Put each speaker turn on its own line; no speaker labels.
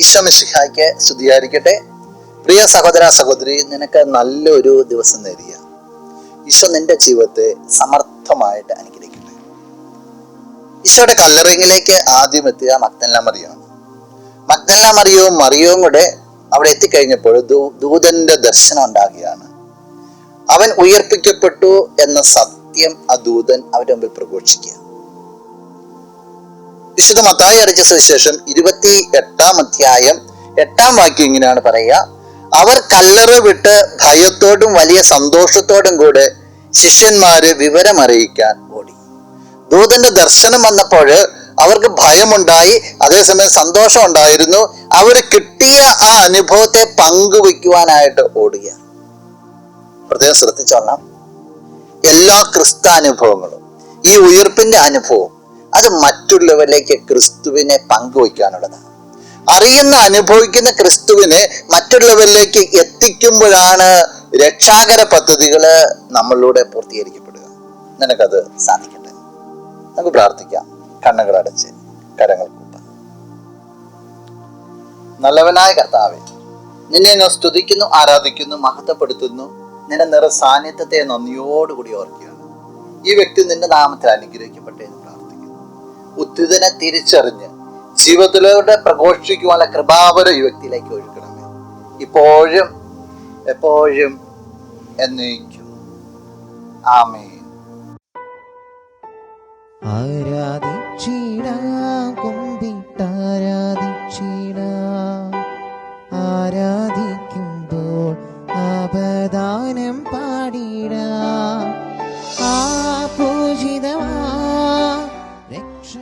ഈശോ മിശിഹായ്ക്ക് സ്തുതിയായിരിക്കട്ടെ. പ്രിയ സഹോദര സഹോദരി, നിനക്ക് നല്ലൊരു ദിവസം നേരിയ ഈശോ നിന്റെ ജീവിതത്തെ സമർത്ഥമായിട്ട് അനുഗ്രഹിക്കട്ടെ. ഈശോയുടെ കല്ലറയിലേക്ക് ആദ്യം എത്തിയ മഗ്ദലന മറിയമാണ്. മഗ്ദലന മറിയവും കൂടെ അവിടെ എത്തിക്കഴിഞ്ഞപ്പോൾ ദൂതന്റെ ദർശനം ഉണ്ടാകുകയാണ്. അവൻ ഉയർപ്പിക്കപ്പെട്ടു എന്ന സത്യം ആ ദൂതൻ അവന്റെ മുമ്പിൽ പ്രഘോഷിക്കുക. വിശുദ്ധ മത്തായി അറിയിച്ച സുവിശേഷം 28-ാം അധ്യായം 8-ാം വാക്യം ഇങ്ങനെയാണ് പറയുക: അവർ കല്ലറ വിട്ട് ഭയത്തോടും വലിയ സന്തോഷത്തോടും കൂടെ ശിഷ്യന്മാരെ വിവരമറിയിക്കാൻ ഓടി. ദൂതന്റെ ദർശനം വന്നപ്പോൾ അവർക്ക് ഭയമുണ്ടായി, അതേസമയം സന്തോഷം ഉണ്ടായിരുന്നു. അവർ കിട്ടിയ ആ അനുഭവത്തെ പങ്കുവയ്ക്കുവാനായിട്ട് ഓടുക. പ്രത്യേകം ശ്രദ്ധിച്ചോളാം, എല്ലാ ക്രിസ്താനുഭവങ്ങളും, ഈ ഉയർപ്പിന്റെ അനുഭവം, അത് മറ്റുള്ളവരിലേക്ക് ക്രിസ്തുവിനെ പങ്കുവയ്ക്കാനുള്ളതാണ്. അനുഭവിക്കുന്ന ക്രിസ്തുവിനെ മറ്റുള്ളവരിലേക്ക് എത്തിക്കുമ്പോഴാണ് രക്ഷാകര പദ്ധതികൾ നമ്മളിലൂടെ പൂർത്തീകരിക്കപ്പെടുക. നിനക്കത് സാധിക്കട്ടെ. നമുക്ക് പ്രാർത്ഥിക്കാം. കണ്ണുകളടച്ച് കരങ്ങൾ കൂപ്പാം. നല്ലവനായ കർത്താവേ, നിന്നെ ഞാൻ സ്തുതിക്കുന്നു, ആരാധിക്കുന്നു, മഹത്വപ്പെടുത്തുന്നു. നിന്റെ നിറ സാന്നിധ്യത്തെ നന്ദിയോടുകൂടി ഓർക്കുകയാണ്. ഈ വ്യക്തി നിന്റെ നാമത്തിൽ അനുഗ്രഹിക്കപ്പെട്ടെ എന്ന് പ്രാർത്ഥിക്കുന്നു. ഉദ്ധിതനെ തിരിച്ചറിഞ്ഞ് ജീവിതത്തിലൂടെ പ്രഘോഷിക്കുവാനുള്ള കൃപാവരം ഈ വ്യക്തിയിലേക്ക് ഒഴുക്കണമേ, ഇപ്പോഴും എപ്പോഴും എന്നേക്കും. ആമേൻ.
ആരാധിക്കുമ്പോൾ അപദാനം പാടിടാം. ആ പൂജിതമാ രക്ഷ